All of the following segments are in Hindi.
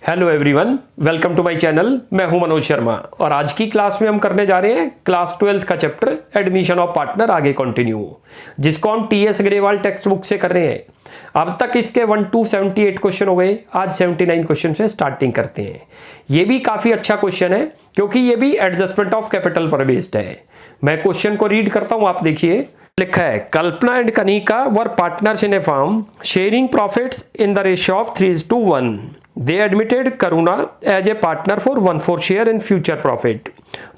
Hello everyone, welcome to my channel. मैं हूं मनोज शर्मा और आज की क्लास में हम करने जा रहे हैं क्लास 12th का चैप्टर एडमिशन ऑफ पार्टनर आगे कंटिन्यू, जिसको हम टीएस ग्रेवाल टेक्स्ट बुक से कर रहे हैं। अब तक इसके 1 to 78 क्वेश्चन हो गए। आज 79 क्वेश्चन से स्टार्टिंग करते हैं। ये भी काफ़ी अच्छा क्वेश्चन है क्योंकि ये भी एडजस्टमेंट ऑफ कैपिटल पर बेस्ड है। मैं क्वेश्चन को रीड करता हूँ, आप देखिए। लिखा है, Kalpana and Kanika were partners in a firm sharing profits in the ratio of 3:1। They admitted Karuna as a partner for 1/4 share in future profit.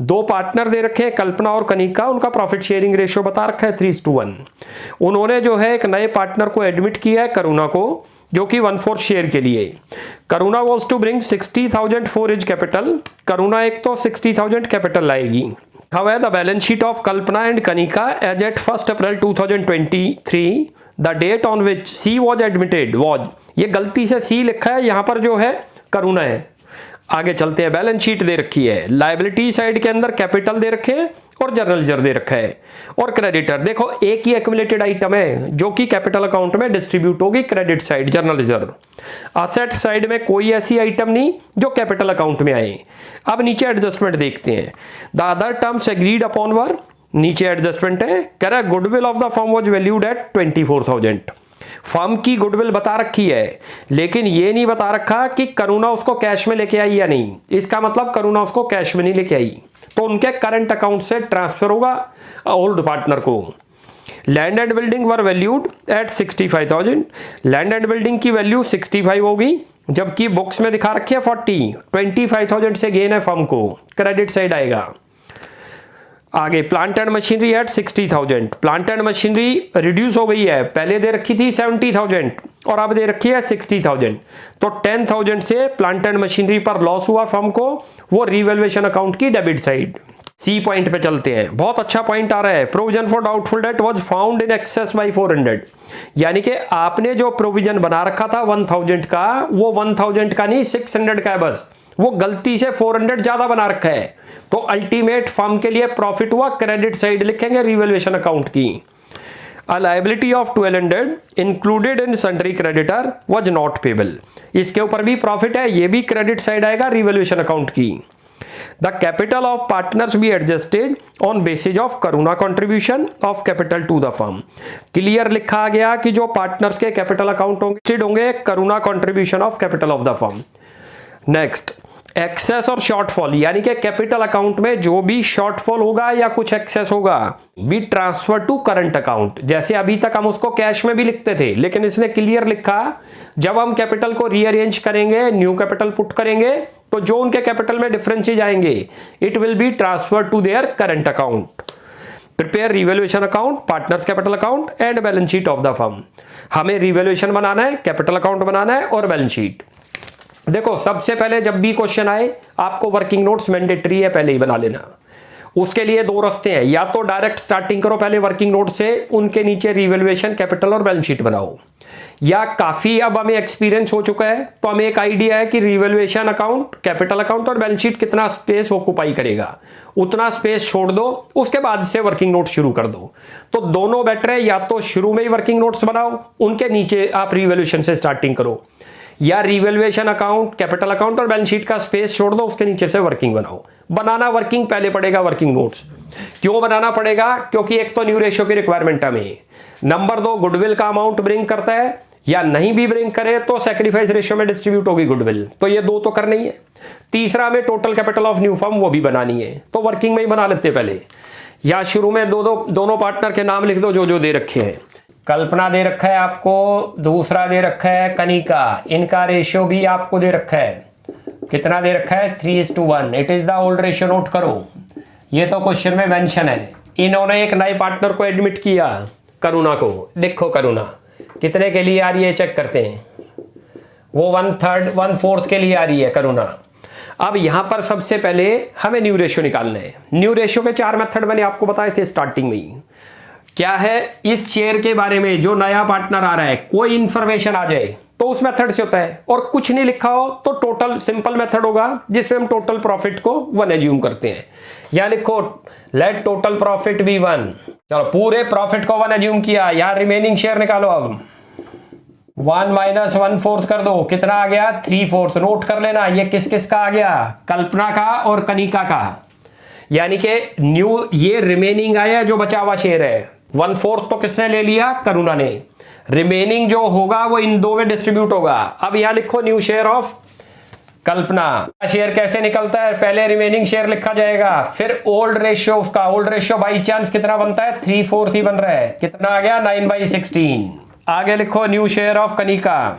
दो पार्टनर दे रखे हैं, कल्पना और कनिका। उनका प्रॉफिट शेयरिंग रेशियो बता रखा है 3:1। उन्होंने जो है एक नए पार्टनर को एडमिट किया है, करुणा को, जो कि 1/4 शेयर के लिए। Karuna was to bring 60,000 for his capital. Karuna एक तो 60,000 कैपिटल लाएगी। How है the balance sheet of Kalpana and Kanika as at 1 April 2023। The date on which she was admitted was, ये गलती से सी लिखा है, यहां पर जो है करुणा है। आगे चलते हैं। बैलेंस शीट दे रखी है, लायबिलिटी साइड के अंदर कैपिटल दे रखे हैं और जर्नल लेजर दे रखा है। और क्रेडिटर देखो, एक ही एक्युमुलेटेड आइटम है जो कि कैपिटल अकाउंट में डिस्ट्रीब्यूट होगी, credit side journal ledger. Asset side में कोई ऐसी आइटम नहीं जो कैपिटल अकाउंट में आए। अब नीचे एडजस्टमेंट देखते हैं। The other terms agreed upon were, नीचे एडजस्टमेंट है। कह रहा है goodwill of the firm was valued at 24,000। Firm की गुडविल बता रखी है, लेकिन ये नहीं बता रखा कि करुणा उसको कैश में लेके आई या नहीं। इसका मतलब करुणा उसको कैश में नहीं लेके आई, तो उनके करंट अकाउंट से ट्रांसफर होगा ओल्ड पार्टनर को। Land and building were valued at 65,000। Land and building की वैल्यू 65 होगी, जबकि बुक्स में दिखा रखी है 40। 25,000 से गेन है फर्म को, क्रेडिट साइड आएगा। आगे plant and machinery at 60,000। Plant and machinery reduce हो गई है, पहले दे रखी थी 70,000 और अब दे रखी है 60,000। तो 10,000 से प्लांट एंड मशीनरी पर लॉस हुआ फर्म को, वो रिवैल्यूएशन अकाउंट की डेबिट साइड। सी पॉइंट पे चलते हैं, बहुत अच्छा पॉइंट आ रहा है। Provision for doubtful debt was found in excess by 400। यानी कि आपने जो प्रोविजन बना रखा था 1000 का, वो 1000 का नहीं 600 का है बस। वो गलती से 400 ज्यादा बना रखा है, तो अल्टीमेट फर्म के लिए प्रॉफिट हुआ, क्रेडिट साइड लिखेंगे रिवैल्यूएशन अकाउंट की। A liability of 1200 included in sundry creditor was not payable। इसके ऊपर भी प्रॉफिट है, ये भी क्रेडिट साइड आएगा रिवैल्यूएशन अकाउंट की। The capital of partners be adjusted on basis of Karuna contribution of capital to the firm। Clear लिखा गया कि जो पार्टनर्स के कैपिटल अकाउंट होंगे Karuna contribution of capital of the firm। Next, excess और शॉर्टफॉल, यानी कि कैपिटल अकाउंट में जो भी शॉर्टफॉल होगा या कुछ एक्सेस होगा, be transfer to current account. जैसे अभी तक हम उसको कैश में भी लिखते थे, लेकिन इसने क्लियर लिखा जब हम कैपिटल को रीअरेंज करेंगे, न्यू कैपिटल पुट करेंगे, तो जो उनके कैपिटल में डिफरेंसेज आएंगे, it will be transfer to their current account. Prepare revaluation account, partners capital account and balance sheet of the firm. हमें रिवैल्यूएशन बनाना है, कैपिटल अकाउंट बनाना है और बैलेंस शीट। देखो, सबसे पहले जब भी क्वेश्चन आए आपको वर्किंग नोट्स मैंडेटरी है, पहले ही बना लेना। उसके लिए दो रास्ते हैं, या तो डायरेक्ट स्टार्टिंग करो पहले वर्किंग नोट से, उनके नीचे रिवैल्यूएशन, कैपिटल और बैलेंस शीट बनाओ। या काफी अब हमें एक्सपीरियंस हो चुका है, तो हमें एक आइडिया है कि रिवैल्यूएशन अकाउंट, कैपिटल अकाउंट और बैलेंस शीट कितना स्पेस ऑक्युपाई करेगा, उतना स्पेस छोड़ दो, उसके बाद से वर्किंग नोट शुरू कर दो। तो दोनों बेटर है, या तो शुरू में ही वर्किंग नोट्स बनाओ, उनके नीचे आप रिवैल्यूएशन से स्टार्टिंग करो, या रिवैल्यूएशन अकाउंट, कैपिटल अकाउंट और बैलेंस शीट का स्पेस छोड़ दो, उसके नीचे से वर्किंग बनाओ। बनाना वर्किंग पहले पड़ेगा, वर्किंग नोट्स। क्यों बनाना पड़ेगा? क्योंकि एक तो न्यू रेशियो की रिक्वायरमेंट हमें, नंबर 2 गुडविल का अमाउंट ब्रिंग करता है, या नहीं भी ब्रिंग करे तो सैक्रिफाइस रेशियो में डिस्ट्रीब्यूट होगी गुडविल, तो ये दो तो करना ही है। तीसरा में total capital of new firm, वो भी बनानी है, तो वर्किंग में ही बना लेते पहले। या शुरू में दोनों पार्टनर के नाम लिख दो जो जो दे रखे हैं। कल्पना दे रखा है आपको, दूसरा दे रखा है कनिका, इनका रेशियो भी आपको दे रखा है। कितना दे रखा है? 3:1। It is the old ratio, note करो। ये तो क्वेश्चन में मेंशन है। इन्होंने एक नए पार्टनर को एडमिट किया, करुणा को। देखो करुणा कितने के लिए आ रही है, चेक करते हैं। वो 1/4 के लिए आ रही है करुणा। अब यहां पर सबसे पहले हमें न्यू रेशियो निकालना है। न्यू रेशियो के 4 मेथड मैंने आपको बताए थे स्टार्टिंग में ही। क्या है? इस शेयर के बारे में जो नया पार्टनर आ रहा है, कोई इंफॉर्मेशन आ जाए तो उस मेथड से होता है, और कुछ नहीं लिखा हो तो टोटल सिंपल मेथड होगा, जिसमें हम टोटल प्रॉफिट को 1 एज्यूम करते हैं। या लिखो लेट टोटल प्रॉफिट बी 1। चलो, पूरे प्रॉफिट को 1 एज्यूम किया, यार रिमेनिंग शेयर निकालो। अब 1 माइनस 1/4 कर दो, कितना आ गया 3/4। नोट कर लेना ये किस किस का आ गया, कल्पना का और कनिका का, यानी कि न्यू ये रिमेनिंग आया जो बचा हुआ शेयर है। 1/4 तो किसने ले लिया, करुणा ने। रिमेनिंग जो होगा वो इन दो में डिस्ट्रीब्यूट होगा। अब यहां लिखो new share of Kalpana. Share कैसे निकलता है, पहले रिमेनिंग शेयर लिखा जाएगा, फिर ओल्ड रेशियो उसका। ओल्ड रेशियो बाई चांस कितना बनता है, 3/4 ही बन रहा है, कितना आ गया 9/16। आगे लिखो न्यू शेयर ऑफ कनिका,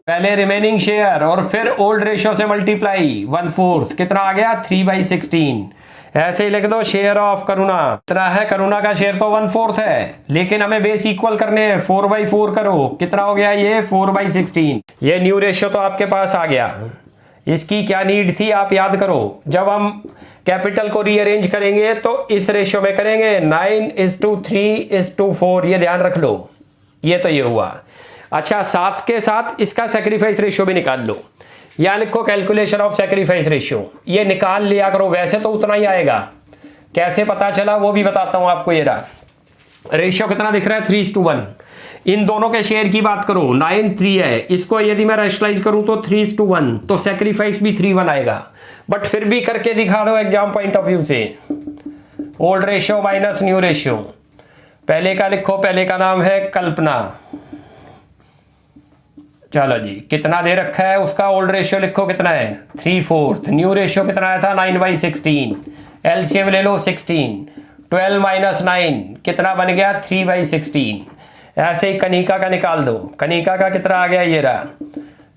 पहले रिमेनिंग शेयर और फिर ओल्ड रेशियो से मल्टीप्लाई 1/4, कितना आ गया 3/16। ऐसे ही लिख दो शेयर ऑफ करुणा, कितना है, करुणा का शेयर तो 1/4 है, लेकिन हमें बेस इक्वल करने हैं, 4/4 करो, कितना हो गया ये 4/16। ये न्यू रेशियो तो आपके पास आ गया। इसकी क्या नीड थी आप याद करो, जब हम कैपिटल को रीअरेंज करेंगे तो इस रेशियो में करेंगे, 9:3:4, ये ध्यान रख लो। ये तो ये हुआ। अच्छा, साथ के साथ इसका सैक्रिफाइस रेशियो भी निकाल लो, या लिखो कैलकुलेशन ऑफ सैक्रिफाइस रेशियो, ये निकाल लिया करो। वैसे तो उतना ही आएगा, कैसे पता चला वो भी बताता हूं आपको। ये रहा रेशियो, कितना दिख रहा है 3:1। इन दोनों के शेयर की बात करो, 9:3 है, इसको यदि मैं रैशनलाइज करूं तो 3:1, तो सैक्रिफाइस भी 3:1 आएगा। बट फिर भी करके दिखा दो एग्जाम पॉइंट ऑफ व्यू से। Old ratio minus new ratio, पहले का लिखो, पहले का नाम है कल्पना। चलो जी, कितना दे रखा है उसका, ओल्ड रेशियो लिखो कितना है 3/4। न्यू रेशियो कितना आया था 9/16। एलसीएम ले लो 16, 12 माइनस 9 कितना बन गया 3/16। ऐसे ही कनिका का निकाल दो, कनिका का कितना आ गया, ये रहा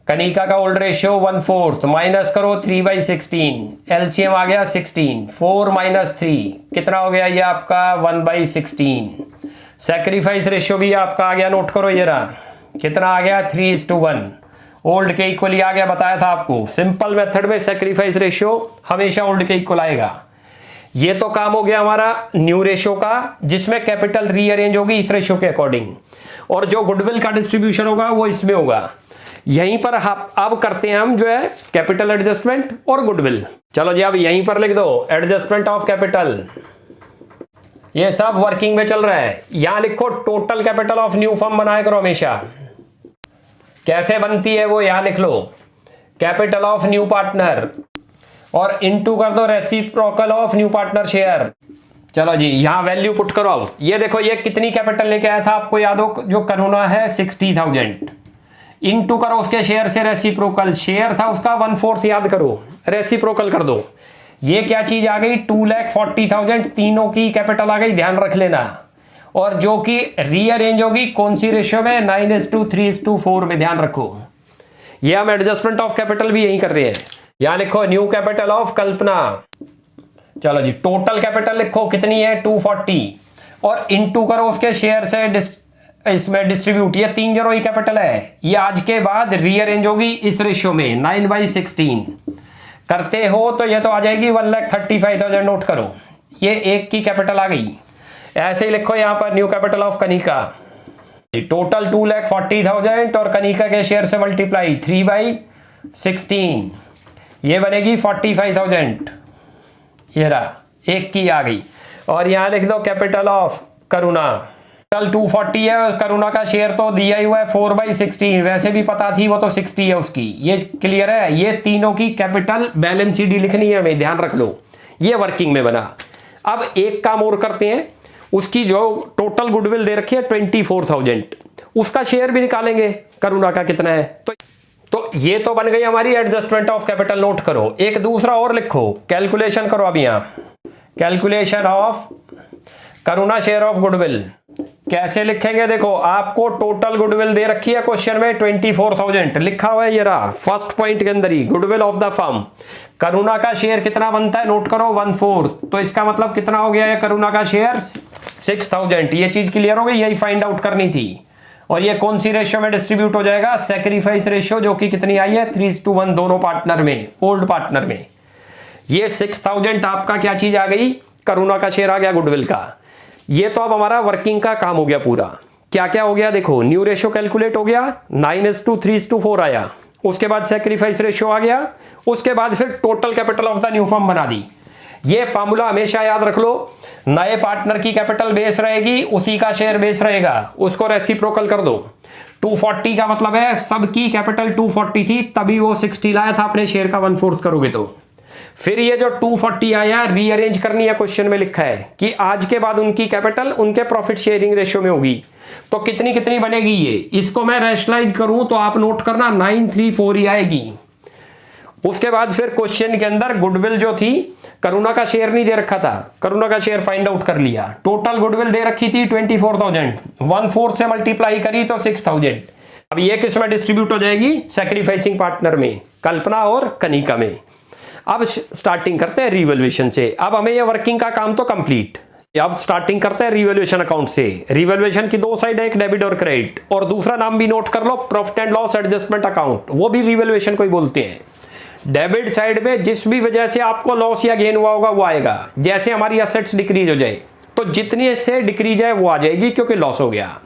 कनिका का ओल्ड रेशियो 1/4, माइनस करो 3/16, एलसीएम आ गया 16, 4 माइनस 3 कितना हो गया ये आपका 1/16। सैक्रिफाइस रेशियो भी आपका आ गया, नोट करो, ये रहा कितना आ गया 3:1, ओल्ड के इक्वल ही आ गया, बताया था आपको। सिंपल मेथड में सैक्रिफाइस रेशियो हमेशा ओल्ड के इक्वल आएगा। ये तो काम हो गया हमारा न्यू रेशियो का, जिसमें कैपिटल रीअरेंज होगी इस रेशियो के अकॉर्डिंग, और जो गुडविल का डिस्ट्रीब्यूशन होगा वो इसमें होगा। यहीं पर अब करते हैं हम जो है कैपिटल एडजस्टमेंट और गुडविल। चलो जी, अब यहीं पर लिख दो एडजस्टमेंट ऑफ कैपिटल, ये सब वर्किंग में चल रहा है। यहां लिखो total capital of new firm बनाया करो हमेशा, कैसे बनती है वो यहां लिख लो, कैपिटल ऑफ न्यू पार्टनर और इनटू कर दो reciprocal of new partner share. चलो जी, यहां वैल्यू पुट करो। अब ये देखो, ये कितनी कैपिटल लेके आया था आपको याद हो, जो करुणा है 60,000, इनटू करो उसके शेयर से रेसिप्रोकल, शेयर था उसका 1/4 याद करो, रेसिप्रोकल कर दो। ये क्या चीज आ गई 2,40,000, तीनों की कैपिटल आ गई, ध्यान रख लेना। और जो कि रीअरेंज होगी कौन सी रेशियो में, 9:3:4 में, ध्यान रखो। ये हम एडजस्टमेंट ऑफ कैपिटल भी यही कर रहे हैं। यहां लिखो न्यू कैपिटल ऑफ कल्पना। चलो जी, टोटल कैपिटल लिखो कितनी है 240, और इनटू करो उसके शेयर से इसमें डिस्ट्रीब्यूट, ये 3 0 ही कैपिटल है। ये आज के बाद रीअरेंज होगी इस रेशियो में 9/16 करते हो तो ये तो आ जाएगी 1,35,000, नोट करो, ये एक की कैपिटल आ गई। ऐसे ही लिखो यहां पर new capital of Kanika, total 2,40,000 और कनिका के शेयर से मल्टीप्लाई 3/16, ये बनेगी 45,000, ये रहा एक की आ गई। और यहां लिख दो कैपिटल ऑफ करुणा, टोटल 240 है, और करुणा का शेयर तो दिया ही हुआ है 4/16, वैसे भी पता थी वो तो 60 है उसकी, ये क्लियर है। ये तीनों की कैपिटल बैलेंस शीट लिखनी है हमें, ध्यान रख लो, ये वर्किंग में बना। अब एक काम और करते हैं, उसकी जो टोटल गुडविल दे रखी है 24,000, उसका शेयर भी निकालेंगे करुणा का कितना है। तो ये तो बन गई हमारी एडजस्टमेंट ऑफ कैपिटल, नोट करो। एक दूसरा और लिखो, कैलकुलेशन करो अब यहां, calculation of Karuna share of goodwill कैसे लिखेंगे, देखो आपको टोटल गुडविल दे रखी है क्वेश्चन में 24,000 लिखा हुआ है, ये रहा फर्स्ट पॉइंट के अंदर ही, गुडविल ऑफ द फर्म। करुणा का शेयर कितना बनता है, नोट करो 1/4, तो इसका मतलब कितना हो गया है करुणा का शेयर 6,000। ये चीज क्लियर हो गई, यही फाइंड आउट करनी थी। और ये कौन सी रेशियो में डिस्ट्रीब्यूट हो जाएगा, सैक्रिफाइस रेशियो, जो कि कितनी आई है 3:1 दोनों पार्टनर में, ओल्ड पार्टनर में। ये 6,000 आपका क्या चीज आ गई, करुणा का शेयर आ गया गुडविल का। ये तो अब हमारा वर्किंग का काम हो गया पूरा। क्या क्या हो गया देखो, न्यू रेशियो कैलकुलेट हो गया, 9:3:4 आया, उसके बाद सैक्रिफाइस रेशियो आ गया, उसके बाद फिर total capital of the new firm बना दी। ये फार्मूला हमेशा याद रख लो, नए पार्टनर की कैपिटल बेस रहेगी, उसी का शेयर बेस रहेगा, उसको रेसिप्रोकल कर दो। 240 का मतलब है सबकी कैपिटल 240 थी, तभी वो 60 लाया था अपने शेयर का 1/4 करोगे तो। फिर ये जो 240 आया रीअरेंज करनी है, क्वेश्चन में लिखा है कि आज के बाद उनकी कैपिटल उनके प्रॉफिट शेयरिंग रेशियो में होगी, तो कितनी कितनी बनेगी ये, इसको मैं रैशनलाइज करूं तो आप नोट करना 934 ही आएगी। उसके बाद फिर क्वेश्चन के अंदर गुडविल जो थी, करुणा का शेयर नहीं दे रखा था, करुणा का शेयर फाइंड आउट कर लिया, टोटल गुडविल दे रखी थी 24,000, 1/4 से मल्टीप्लाई करी तो 6,000। अब ये किस में डिस्ट्रीब्यूट हो जाएगी, सैक्रिफाइसिंग पार्टनर में, कल्पना और कनिका में। अब स्टार्टिंग करते हैं रिवैल्यूएशन से। अब हमें ये वर्किंग का काम तो कंप्लीट, अब स्टार्टिंग करते हैं रिवैल्यूएशन अकाउंट से। रिवैल्यूएशन की दो साइड है, एक डेबिट और क्रेडिट, और दूसरा नाम भी नोट कर लो, profit and loss adjustment account, वो भी रिवैल्यूएशन को ही बोलते हैं। डेबिट साइड में जिस भी वजह से आपको लॉस या गेन हुआ होगा वो आएगा, जैसे हमारी असेट्स डिक्रीज हो जाए तो जितनी से डिक्रीज है वो आ जाएगी क्योंकि लॉस हो गया।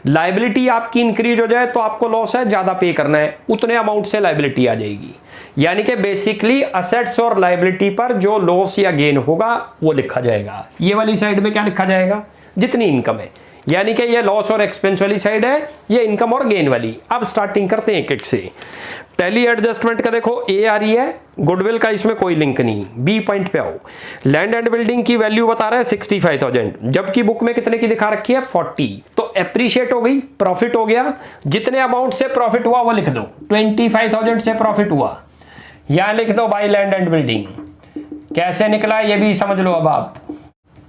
लायबिलिटी आपकी इंक्रीज हो जाए तो आपको लॉस है, ज्यादा पे करना है, उतने अमाउंट से लायबिलिटी आ जाएगी। यानी कि बेसिकली असेट्स और लायबिलिटी पर जो लॉस या गेन होगा वो लिखा जाएगा। ये वाली साइड में क्या लिखा जाएगा, जितनी इनकम है, यानी कि ये लॉस और एक्सपेंस वाली साइड है, ये इनकम और गेन वाली। अब स्टार्टिंग करते हैं एक एक से। पहली एडजस्टमेंट का देखो ए आ रही है, गुडविल का इसमें कोई लिंक नहीं। बी पॉइंट पे आओ, लैंड एंड बिल्डिंग की वैल्यू बता रहा है 65,000, जबकि बुक में कितने की दिखा रखी है 40, तो एप्रिशिएट हो गई, प्रॉफिट हो गया। जितने अमाउंट से प्रॉफिट हुआ वो लिख दो, 25,000 से प्रॉफिट हुआ, यहां लिख दो बाय लैंड एंड बिल्डिंग। कैसे निकला ये भी समझ लो। अब आप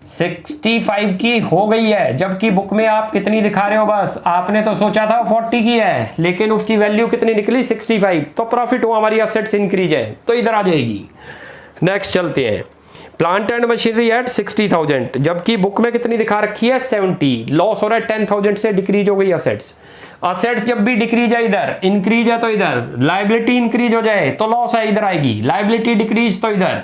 65 की हो गई है, जबकि बुक में आप कितनी दिखा रहे हो, बस आपने तो सोचा था 40 की है, लेकिन उसकी वैल्यू कितनी निकली 65, तो प्रॉफिट हुआ, हमारी असेट्स इंक्रीज है, तो इधर आ जाएगी। नेक्स्ट चलते हैं, प्लांट एंड मशीनरी एट 60,000, जबकि बुक में कितनी दिखा रखी है 70, लॉस हो रहा है 10,000 से डिक्रीज हो गई असेट्स। असेट्स जब भी डिक्रीज है इधर, इंक्रीज है तो इधर, लायबिलिटी इंक्रीज हो जाए तो लॉस है इधर आएगी, लायबिलिटी डिक्रीज तो इधर,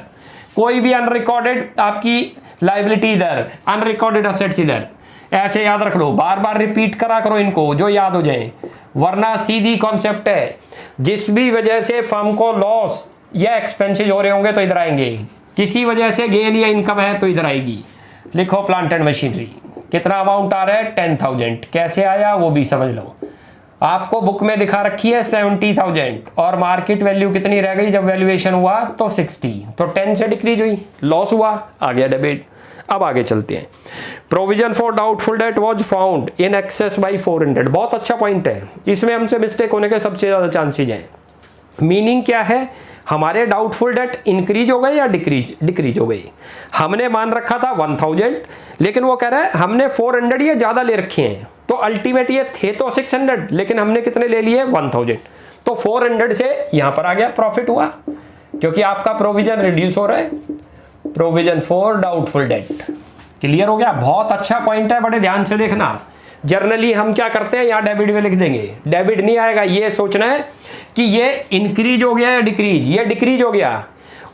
कोई भी अनरिकॉर्डेड आपकी लायबिलिटी इधर, अनरिकॉर्डेड असेट्स इधर, ऐसे याद रख लो, बार बार रिपीट करा करो इनको जो याद हो जाए, वरना सीधी कॉन्सेप्ट है, जिस भी वजह से फर्म को लॉस या एक्सपेंसेस हो रहे होंगे तो इधर आएंगे, किसी वजह से गेन या इनकम है तो इधर आएगी। लिखो प्लांट एंड मशीनरी, कितना अमाउंट आ रहा है 10,000, कैसे आया वो भी समझ लो। आपको बुक में दिखा रखी है 70,000 और मार्केट वैल्यू कितनी रह गई जब वैल्यूएशन हुआ तो 60, तो 10 से डिक्रीज हुई, लॉस हुआ, आ गया डेबिट। अब आगे चलते हैं, provision for doubtful debt was found in excess by 400, बहुत अच्छा पॉइंट है, इसमें हमसे मिस्टेक होने के सबसे ज्यादा चांसेज हैं। मीनिंग क्या है, हमारे डाउटफुल डेट इंक्रीज हो गए या डिक्रीज हो गई। हमने मान रखा था 1000, लेकिन वो कह रहा है हमने 400 ये ज्यादा ले रखे हैं, तो अल्टीमेट ये थे तो 600, लेकिन हमने कितने ले लिए 1000, तो 400 से यहां पर आ गया, प्रॉफिट हुआ, क्योंकि आपका प्रोविजन रिड्यूस हो रहा है, provision for doubtful date. Clear हो गया, बहुत अच्छा पॉइंट है, बड़े ध्यान से देखना। जर्नली हम क्या करते हैं, यहाँ डेबिट में लिख देंगे, डेबिट नहीं आएगा, ये सोचना है कि ये इंक्रीज हो गया या डिक्रीज, ये डिक्रीज हो गया,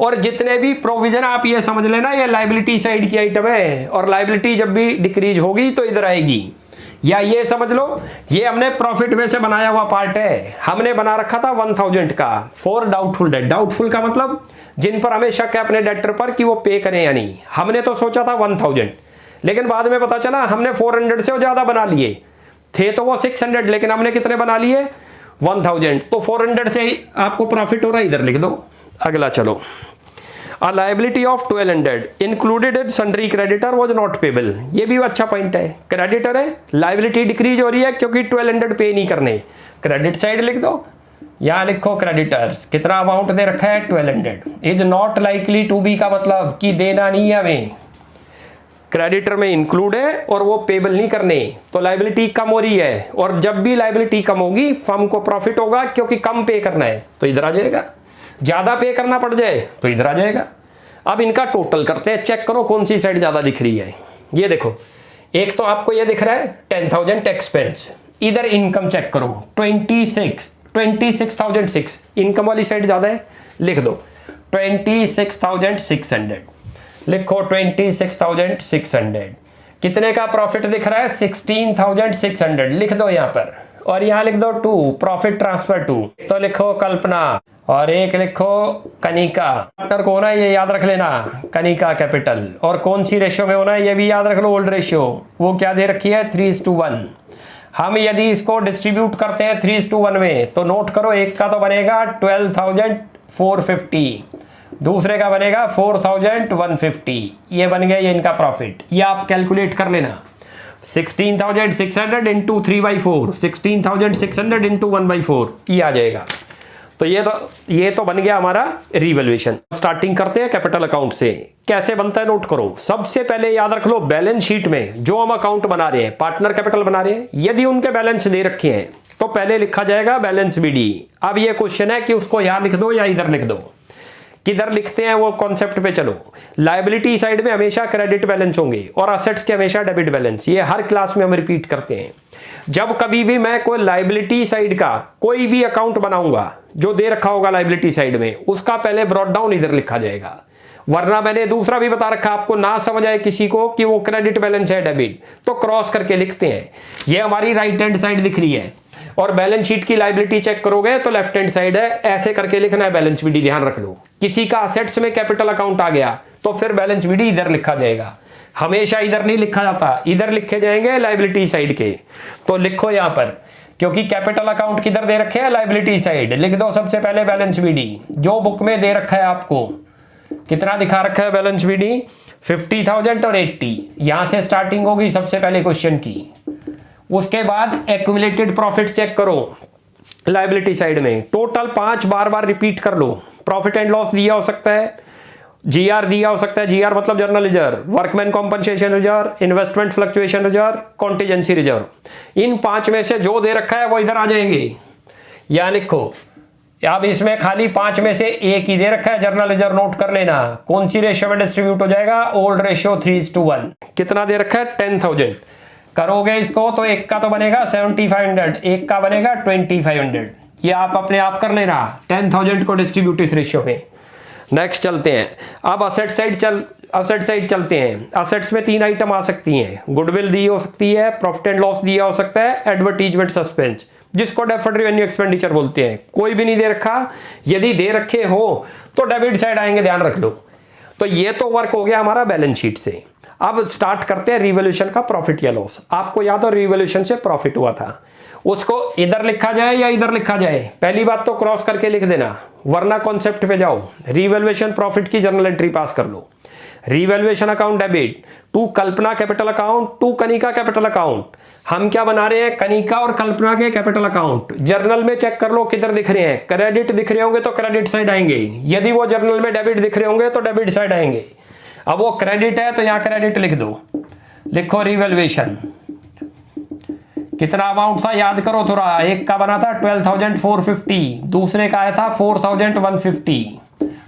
और जितने भी प्रोविजन आप ये समझ लेना ये लायबिलिटी साइड की आइटम है, और लायबिलिटी जब भी डिक्रीज होगी तो इधर आएगी। या ये समझ लो ये हमने प्रॉफिट में से बनाया हुआ पार्ट है, हमने बना रखा था 1000 का फॉर डाउटफुल डेट। डाउटफुल का मतलब जिन पर हमें शक है अपने डेटर पर कि वो पे करें या नहीं। हमने तो सोचा था 1000, लेकिन बाद में पता चला हमने 400 से ज्यादा बना लिए थे, तो वो 600, लेकिन हमने कितने बना लिए 1000, तो 400 से आपको प्रॉफिट हो रहा है, इधर लिख दो। अगला चलो, A liability of 1200 included in sundry creditor was not payable, ये भी अच्छा पॉइंट है, क्रेडिटर है, लायबिलिटी डिक्रीज हो रही है क्योंकि 1200 पे नहीं करने, क्रेडिट साइड लिख दो, यहां लिखो क्रेडिटर्स, कितना अमाउंट दे रखा है 1200, is not likely to be का मतलब कि देना नहीं है हमें, क्रेडिटर में इंक्लूड है और वो पेबल नहीं करने, तो लायबिलिटी कम हो रही है, और जब भी लायबिलिटी कम होगी फर्म को प्रॉफिट होगा क्योंकि कम पे करना है तो इधर आ जाएगा, ज्यादा पे करना पड़ जाए तो इधर आ जाएगा। अब इनका टोटल करते हैं, चेक करो कौन सी साइड ज्यादा दिख रही है। ये देखो, एक तो आपको ये दिख रहा है 10,000 एक्सपेंस, इधर इनकम चेक करो 26,006, इनकम वाली साइड ज्यादा है, लिख दो 26,600, लिखो 26,600। कितने का प्रॉफिट दिख रहा है 16,600, लिख दो यहां पर, और यहां लिख दो 2 प्रॉफिट ट्रांसफर 2, तो लिखो कल्पना, और एक लिखो कनिका। पार्टनर को होना है ये याद रख लेना, कनिका कैपिटल, और कौन सी रेशियो में होना है ये भी याद रख लो, ओल्ड रेशियो, वो क्या दे रखी है 3:1। हम यदि इसको डिस्ट्रीब्यूट करते हैं 3:1 में तो नोट करो, एक का तो बनेगा 12,450, दूसरे का बनेगा 4,150। ये बन गया ये इनका प्रॉफिट। ये आप कैलकुलेट कर लेना, 16,600 इंटू 3/4, 16,600 इंटू 1/4, ये आ जाएगा। तो ये तो बन गया हमारा रिवैल्यूएशन। स्टार्टिंग करते हैं कैपिटल अकाउंट से। कैसे बनता है नोट करो। सबसे पहले याद रख लो, बैलेंस शीट में जो हम अकाउंट बना रहे हैं, पार्टनर कैपिटल बना रहे हैं, यदि उनके बैलेंस दे रखे हैं तो पहले लिखा जाएगा बैलेंस बीडी। अब ये क्वेश्चन है कि उसको यहां लिख दो या इधर लिख दो। किधर लिखते हैं वो कॉन्सेप्ट पे चलो। लायबिलिटी साइड में हमेशा क्रेडिट बैलेंस होंगे और असेट्स के हमेशा डेबिट बैलेंस। ये हर क्लास में हम रिपीट करते हैं। जब कभी भी मैं कोई लायबिलिटी साइड का कोई भी अकाउंट बनाऊंगा जो दे रखा होगा लायबिलिटी साइड में, उसका पहले ब्रॉट डाउन इधर लिखा जाएगा। वरना मैंने दूसरा भी बता रखा, आपको ना समझ आए किसी को कि वो क्रेडिट बैलेंस है डेबिट, तो क्रॉस करके लिखते हैं। ये हमारी राइट हैंड साइड दिख रही है और बैलेंस शीट की लायबिलिटी चेक करोगे तो लेफ्ट हैंड साइड है, ऐसे करके लिखना है बैलेंस बीडी। ध्यान रख लो, किसी का असेट्स में कैपिटल अकाउंट आ गया तो फिर बैलेंस बीडी इधर लिखा जाएगा। हमेशा इधर नहीं लिखा जाता, इधर लिखे जाएंगे लायबिलिटी साइड के। तो लिखो यहां पर, क्योंकि कैपिटल अकाउंट किधर दे रखे हैं, लायबिलिटी साइड। लिख दो सबसे पहले बैलेंस बीडी, जो बुक में दे रखा है आपको। कितना दिखा रखा है बैलेंस बीडी, 50,000 और 80। यहां से स्टार्टिंग होगी सबसे पहले क्वेश्चन की। उसके बाद एक्यूमुलेटेड प्रॉफिट चेक करो लायबिलिटी साइड में। टोटल 5 बार रिपीट कर लो। प्रॉफिट एंड लॉस दिया हो सकता है, जीआर दिया हो सकता है, जीआर मतलब general reserve, workman compensation reserve, investment fluctuation reserve, contingency reserve. इन 5 में से जो दे रखा है वो इधर आ जाएंगे। या लिखो, अब इसमें खाली 5 में से एक ही दे रखा है जर्नल रिजर्व, नोट कर लेना। कौन सी रेशियो में डिस्ट्रीब्यूट हो जाएगा, ओल्ड रेशियो 3:1। कितना दे रखा है, 10,000। करोगे इसको तो एक का तो बनेगा 7,500, एक का बनेगा 2,500। ये आप अपने आप कर लेना, 10,000 को डिस्ट्रीब्यूट इस रेशियो में। नेक्स्ट चलते हैं, अब असेट साइड चलते हैं। असेट्स में 3 आइटम आ सकती हैं, गुडविल दी हो सकती है, प्रॉफिट एंड लॉस दिया हो सकता है, एडवर्टीजमेंट सस्पेंस, जिसको डेफर्ड रेवेन्यू एक्सपेंडिचर बोलते हैं। कोई भी नहीं दे रखा, यदि दे रखे हो तो डेबिट साइड आएंगे, ध्यान रख लो। तो ये तो वर्क हो गया हमारा बैलेंस शीट से। अब स्टार्ट करते हैं रिवैल्यूएशन का, प्रॉफिट या लॉस। आपको याद हो रिवैल्यूएशन से प्रॉफिट हुआ था, उसको इधर लिखा जाए या इधर लिखा जाए। पहली बात तो क्रॉस करके लिख देना, वरना कॉन्सेप्ट पे जाओ। रिवैल्यूएशन प्रॉफिट की जर्नल एंट्री पास कर लो। Revaluation account debit to Kalpana capital account to Kanika capital account. हम क्या बना रहे हैं, कनिका और कल्पना के कैपिटल अकाउंट। जर्नल में चेक कर लो किधर दिख रहे हैं, क्रेडिट दिख रहे होंगे तो क्रेडिट साइड आएंगे, यदि वो जर्नल में डेबिट दिख रहे होंगे तो डेबिट साइड आएंगे। अब वो क्रेडिट है तो यहां क्रेडिट लिख दो। लिखो रिवैल्यूएशन, कितना अमाउंट था याद करो थोड़ा। एक का बना था 12,450, दूसरे का आया था 4,150।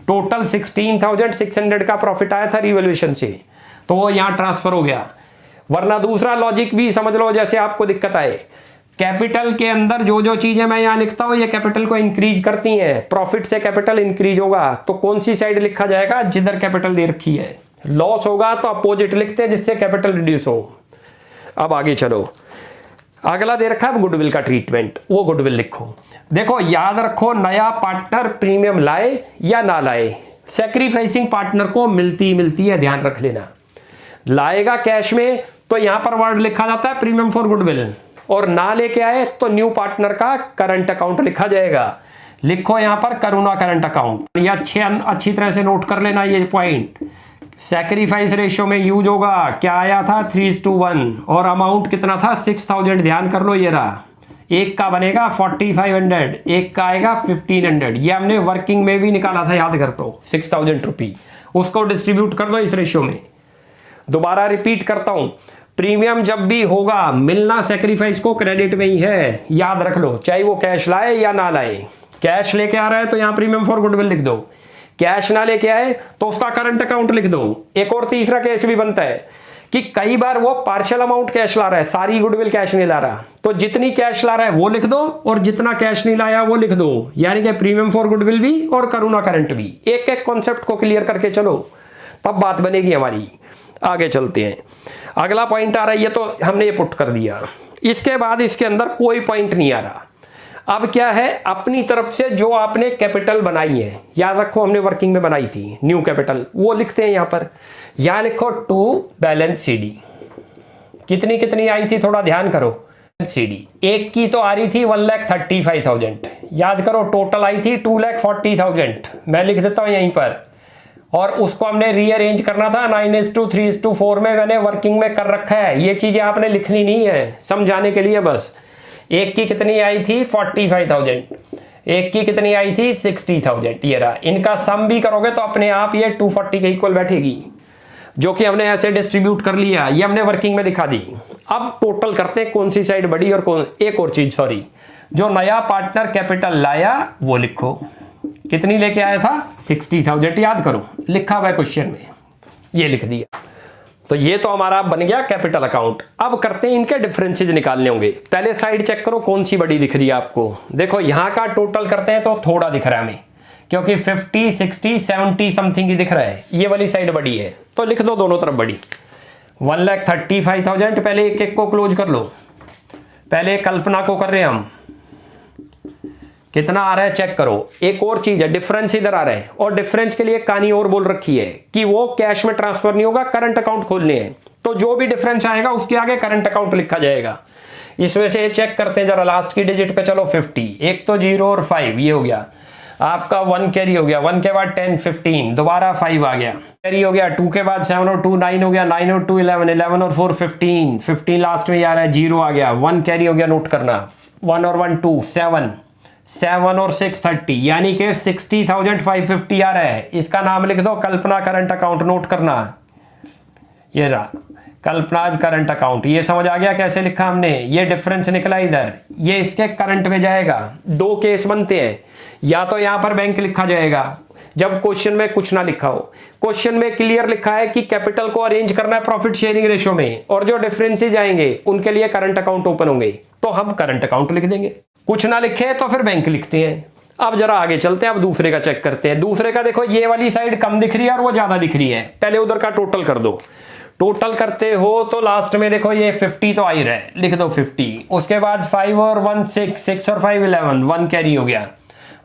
टोटल 16,600 का प्रॉफिट आया था रिवैल्यूएशन से, तो वो यहां ट्रांसफर हो गया। वरना दूसरा लॉजिक भी समझ लो, जैसे आपको दिक्कत आए, कैपिटल के अंदर जो जो चीजें मैं यहां लिखता हूं ये कैपिटल को इंक्रीज करती हैं। प्रॉफिट से कैपिटल इंक्रीज होगा तो कौन सी साइड लिखा जाएगा, जिधर कैपिटल दे रखी है। लॉस होगा तो अपोजिट लिखते हैं, जिससे कैपिटल रिड्यूस हो। अब आगे चलो, अगला दे रखा है गुडविल का ट्रीटमेंट, वो गुडविल लिखो। देखो याद रखो, नया पार्टनर प्रीमियम लाए या ना लाए, सैक्रिफाइसिंग पार्टनर को मिलती है, ध्यान रख लेना। लाएगा कैश में तो यहां पर वर्ड लिखा जाता है प्रीमियम फॉर गुडविल, और ना लेके आए तो न्यू पार्टनर का करंट अकाउंट लिखा जाएगा। लिखो यहां पर करुणा करंट अकाउंट। ये अच्छी तरह से नोट कर लेना ये पॉइंट। सैक्रिफाइस रेशियो में यूज होगा, क्या आया था 3:1, और अमाउंट कितना था 6,000। ध्यान कर लो, ये रहा। एक का बनेगा 4,500, एक का आएगा 1,500। ये हमने वर्किंग में भी निकाला था, याद कर लो, 6,000 रुपी। उसको डिस्ट्रीब्यूट कर दो इस रेशियो में। दोबारा रिपीट करता हूं, प्रीमियम जब भी होगा मिलना सैक्रिफाइस को क्रेडिट में ही है, याद रख लो, चाहे वो कैश लाए या ना लाए। कैश लेके आ रहा है तो यहां प्रीमियम फॉर गुडविल लिख दो, कैश ना लेके आए तो उसका करंट अकाउंट लिख दो। एक और तीसरा केस भी बनता है कि कई बार वो पार्शियल अमाउंट कैश ला रहा है, सारी गुडविल कैश नहीं ला रहा, तो जितनी कैश ला रहा है वो लिख दो और जितना कैश नहीं लाया वो लिख दो, यानी कि प्रीमियम फॉर गुडविल भी और करुणा करंट भी। एक एक कॉन्सेप्ट को क्लियर करके चलो, तब बात बनेगी हमारी। आगे चलते हैं, अगला पॉइंट आ रहा है, ये तो हमने ये पुट कर दिया। इसके बाद इसके अंदर कोई पॉइंट नहीं आ रहा। अब क्या है, अपनी तरफ से जो आपने कैपिटल बनाई है, याद रखो हमने वर्किंग में बनाई थी न्यू कैपिटल, वो लिखते हैं यहां पर। यहां लिखो टू बैलेंस सीडी, कितनी कितनी आई थी थोड़ा ध्यान करो। सीडी एक की तो आ रही थी 1,35,000, याद करो टोटल आई थी 2,40,000, मैं लिख देता हूं यहीं पर। और उसको हमने रीअरेंज करना था 9:3:4 में, मैंने वर्किंग में कर रखा है। ये चीजें आपने लिखनी नहीं है, समझाने के लिए बस। एक की कितनी आई थी 45,000, एक की कितनी आई थी 60,000, ये रहा। इनका सम भी करोगे तो अपने आप ये 240 के इक्वल बैठेगी, जो कि हमने ऐसे डिस्ट्रीब्यूट कर लिया, ये हमने वर्किंग में दिखा दी। अब टोटल करते हैं कौन सी साइड बड़ी और कौन, एक और चीज सॉरी, जो नया पार्टनर कैपिटल लाया वो लिखो। कितनी लेके आया था 60,000, याद करो लिखा हुआ है क्वेश्चन में, ये लिख दिया। तो ये तो हमारा बन गया कैपिटल अकाउंट। अब करते हैं इनके डिफरेंसेस निकालने होंगे। पहले साइड चेक करो कौन सी बड़ी दिख रही है आपको। देखो यहां का टोटल करते हैं तो थोड़ा दिख रहा है हमें, क्योंकि 50, 60, 70 समथिंग ही दिख रहा है। ये वाली साइड बड़ी है तो लिख दो दोनों तरफ बड़ी। 1,35,000, पहले एक एक को क्लोज कर लो। पहले कल्पना को कर रहे हैं हम, कितना आ रहा है चेक करो। एक और चीज है, डिफरेंस इधर आ रहा है, और डिफरेंस के लिए कहानी और बोल रखी है कि वो कैश में ट्रांसफर नहीं होगा, करंट अकाउंट खोलने हैं। तो जो भी डिफरेंस आएगा उसके आगे करंट अकाउंट लिखा जाएगा। इसमें से चेक करते हैं जरा, लास्ट की डिजिट पे चलो। 50, एक तो 0 और 5, ये हो गया आपका 1 कैरी हो गया, 1 के बाद 10, 15, दोबारा 5 आ गया, कैरी हो गया 2 के बाद 7 और 2 9 हो गया, 9 और 2 11, 11 और 4 15, 15 लास्ट में आ रहा है, 0 आ गया, 1 कैरी हो गया, नोट करना, 1 और 1 2, 7, 7 और 6 30, यानी कि 60,550 आ रहा है। इसका नाम लिख दो कल्पना करंट अकाउंट, नोट करना, ये रहा कल्पनाज करंट अकाउंट। ये समझ आ गया कैसे लिखा हमने, ये डिफरेंस निकला इधर, ये इसके करंट में जाएगा। दो केस बनते हैं, या तो यहां पर बैंक लिखा जाएगा जब क्वेश्चन में कुछ ना लिखा हो। क्वेश्चन में क्लियर लिखा है कि कैपिटल को अरेंज करना है प्रॉफिट शेयरिंग रेशियो में, और जो डिफरेंसेस आएंगे उनके लिए करंट अकाउंट ओपन होंगे, तो हम करंट अकाउंट लिख देंगे। कुछ ना लिखे तो फिर बैंक लिखते हैं। अब जरा आगे चलते हैं, अब दूसरे का चेक करते हैं। दूसरे का देखो, ये वाली साइड कम दिख रही है और वो ज्यादा दिख रही है। पहले उधर का टोटल कर दो। टोटल करते हो तो लास्ट में देखो ये 50 तो आ ही रहा है, लिख दो 50। उसके बाद 5 और 1 6, 6 और 5 11, 1 कैरी हो गया,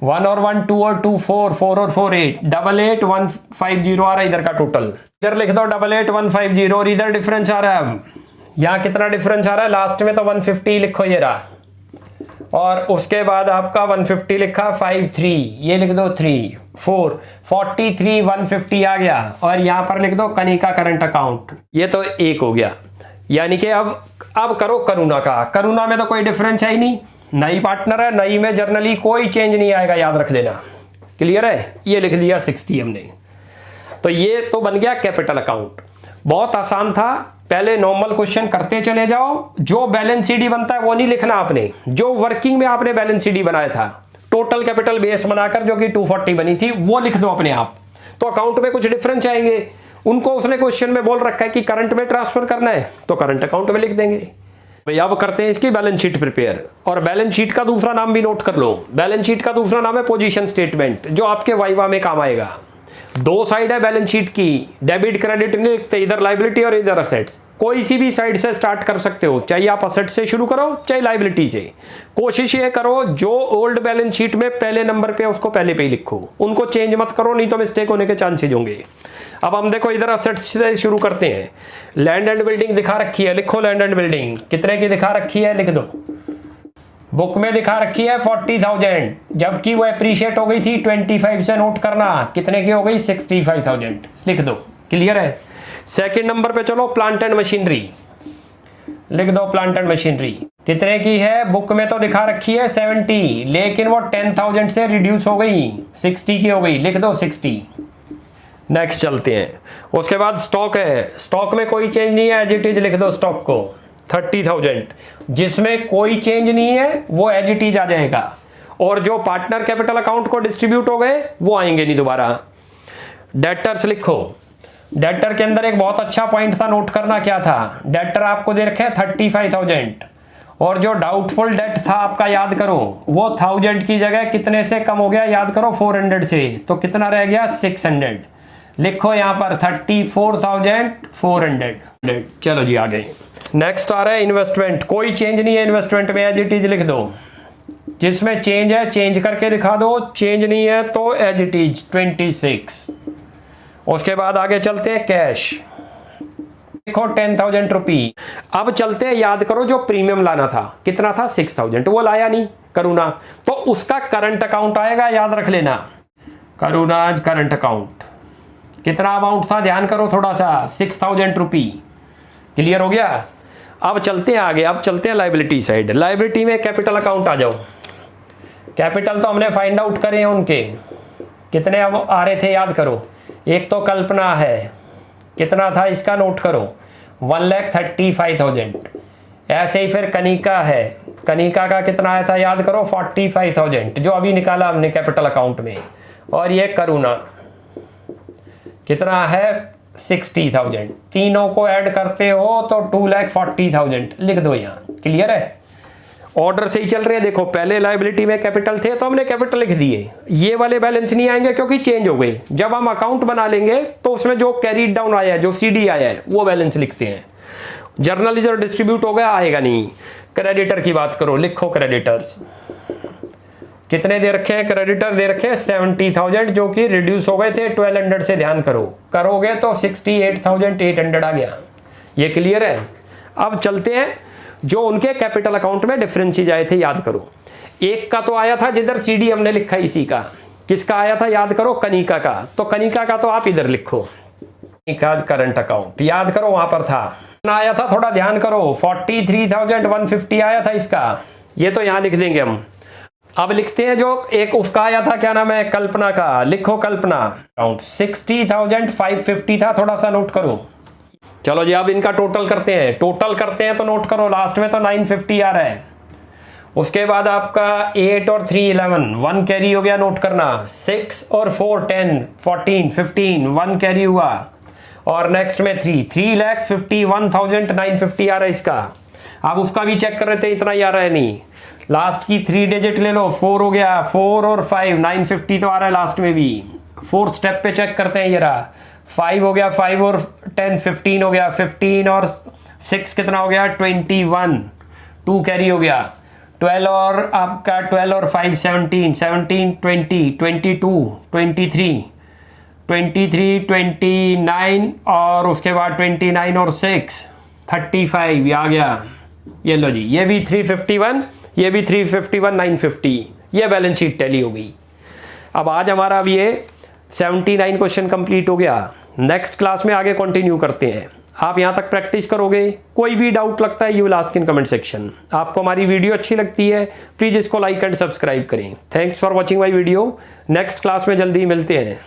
1 और 1 2 और 2 4, 4 और 4 8, 88 150 आ रहा है इधर का टोटल। इधर लिख दो 88 150, और इधर डिफरेंस आ रहा है। अब यहाँ कितना डिफरेंस आ रहा है, लास्ट में तो 150 लिखो, ये रहा। और उसके बाद आपका 150 लिखा, 5 3, ये लिख दो 3 4, 43 150 आ गया। और यहां पर लिख दो कनिका करंट अकाउंट। ये तो एक हो गया, यानी कि अब करो करुणा का। करुणा में तो कोई डिफरेंस है ही नहीं, नई पार्टनर है, नई में जर्नली कोई चेंज नहीं आएगा, याद रख लेना। क्लियर है, ये लिख दिया 60 हमने। तो ये तो बन गया कैपिटल अकाउंट। बहुत आसान था, पहले नॉर्मल क्वेश्चन करते चले जाओ। जो बैलेंस शीट बनता है वो नहीं लिखना आपने, जो वर्किंग में आपने बैलेंस शीट बनाया था टोटल कैपिटल बेस बनाकर, जो कि 240 बनी थी, वो लिख दो अपने आप। तो अकाउंट में कुछ डिफरेंस आएंगे, उनको उसने क्वेश्चन में बोल रखा है कि करंट में ट्रांसफर करना है, तो करंट अकाउंट में लिख देंगे। भाई अब करते हैं इसकी बैलेंस शीट प्रिपेयर। और बैलेंस शीट का दूसरा नाम भी नोट कर लो। बैलेंस शीट का दूसरा नाम है पोजीशन स्टेटमेंट, जो आपके वाइवा में काम आएगा। दो साइड है बैलेंस शीट की, डेबिट क्रेडिट नहीं लिखते, इधर लाइबिलिटी और इधर असेट्स। कोई सी भी साइड से स्टार्ट कर सकते हो, चाहे आप असेट से शुरू करो चाहे लाइबिलिटी से। कोशिश ये करो जो ओल्ड बैलेंस शीट में पहले नंबर पे उसको पहले पे ही लिखो, उनको चेंज मत करो, नहीं तो मिस्टेक होने के चांसेज होंगे। अब हम देखो इधर असेट्स से शुरू करते हैं। लैंड एंड बिल्डिंग दिखा रखी है, लिखो लैंड एंड बिल्डिंग कितने की दिखा रखी है, लिख दो। बुक में दिखा रखी है 40,000, जबकि वो एप्रिशिएट हो गई थी 25 से, नोट करना कितने की हो गई 65,000, लिख दो। क्लियर है। सेकंड नंबर पे चलो, प्लांट एंड मशीनरी, लिख दो प्लांट एंड मशीनरी कितने की है। बुक में तो दिखा रखी है 70, लेकिन वो 10,000 से रिड्यूस हो गई, 60 की हो गई, लिख दो 60। नेक्स्ट चलते हैं। उसके बाद स्टॉक है, स्टॉक में कोई चेंज नहीं है, एज इट इज लिख दो स्टॉक को 30,000। जिसमें कोई चेंज नहीं है वो एज इट इज आ जाएगा, और जो पार्टनर कैपिटल अकाउंट को डिस्ट्रीब्यूट हो गए वो आएंगे नहीं दोबारा। डेटर्स लिखो। डेटर के अंदर एक बहुत अच्छा पॉइंट था, नोट करना क्या था। डेटर आपको दे रखे 35,000, और जो डाउटफुल डेट था आपका याद करो, वो 1000 की जगह कितने से कम हो गया, याद करो 400 से, तो कितना रह गया 600। लिखो यहां पर 34,400। चलो जी आ गए। नेक्स्ट आ रहा है इन्वेस्टमेंट। कोई चेंज नहीं है इन्वेस्टमेंट में, एज इट इज लिख दो। जिसमें चेंज है चेंज करके दिखा दो, चेंज नहीं है तो एज इट इज 26। उसके बाद आगे चलते हैं कैश। देखो 10,000 रुपी। अब चलते हैं, याद करो जो प्रीमियम लाना था कितना था 6,000, वो लाया नहीं करुणा, तो उसका करंट अकाउंट आएगा, याद रख लेना। करुणा करंट अकाउंट कितना अमाउंट था, ध्यान करो थोड़ा सा, 6,000 रुपी। क्लियर हो गया। अब चलते हैं आगे, अब चलते हैं लाइबिलिटी साइड। लाइबिलिटी में कैपिटल अकाउंट आ जाओ। कैपिटल तो हमने फाइंड आउट करे हैं, उनके कितने अब आ रहे थे याद करो। एक तो कल्पना है, कितना था इसका नोट करो, 1,35,000। ऐसे ही फिर कनिका है, कनिका का कितना आया था याद करो, 45,000 जो अभी निकाला हमने कैपिटल अकाउंट में। और ये करुणा कितना है 60,000। तीनों को ऐड करते हो तो 2,40,000 लिख दो यहाँ। क्लियर है। ऑर्डर से ही चल रहे हैं। देखो पहले लायबिलिटी में कैपिटल थे तो हमने कैपिटल लिख दिए, ये वाले बैलेंस नहीं आएंगे क्योंकि चेंज हो गए। जब हम अकाउंट बना लेंगे तो उसमें जो कैरीड डाउन आया है, जो सीडी आया है, वो बैलेंस लिखते हैं। जर्नलिज्म और डिस्ट्रीब्यूट हो गया, आएगा नहीं। क्रेडिटर की बात करो, लिखो क्रेडिटर्स कितने दे रखे हैं, क्रेडिटर दे रखे हैं 70,000 जो कि रिड्यूस हो गए थे 1,200 से। ध्यान करो, करोगे तो 68,800 आ गया। ये क्लियर है। अब चलते हैं जो उनके कैपिटल अकाउंट में डिफरेंसेस आए थे, याद करो। एक का तो आया था जिधर सीडी हमने लिखा, इसी का किसका आया था याद करो, कनिका का। तो कनिका का तो आप इधर लिखो, कनिका करंट अकाउंट याद करो, वहां पर था आया था, थोड़ा ध्यान करो, 43,150 आया था इसका। ये तो यहां लिख देंगे हम। अब लिखते हैं जो एक उसका आया था, क्या नाम है, कल्पना का। लिखो कल्पना अकाउंट 60,550 था, थोड़ा सा नोट करो। चलो जी अब इनका टोटल करते हैं। टोटल करते हैं तो नोट करो, लास्ट में तो 950 आ रहा है। उसके बाद आपका 8 और 3 11, 1 कैरी हो गया, नोट करना। 6 और 4 10 14 15, 1 कैरी हुआ। और नेक्स्ट में 3,51,950 आ रहा है इसका। अब उसका भी चेक कर रहे थे, इतना ही आ रहा है नहीं। लास्ट की 3 डिजिट ले लो, 4 हो गया, 4 और 5 950 तो आ रहा है लास्ट में भी। फोर्थ स्टेप पे चेक करते हैं, ये रहा 5 हो गया, 5 और 10 15 हो गया, 15 और 6 कितना हो गया 21, 2 कैरी हो गया। 12 और आपका 12 और 5 17 17 20 22 23 23 29 और उसके बाद 29 और 6 35 आ गया। ये लो जी, ये भी 351, ये भी 351 950, ये बैलेंस शीट टैली हो गई। अब आज हमारा अब ये 79 क्वेश्चन कंप्लीट हो गया। नेक्स्ट क्लास में आगे कंटिन्यू करते हैं। आप यहाँ तक प्रैक्टिस करोगे, कोई भी डाउट लगता है you will ask in comment section. आपको हमारी वीडियो अच्छी लगती है प्लीज़ इसको लाइक एंड सब्सक्राइब करें। Thanks for watching my video. Next class में जल्दी मिलते हैं।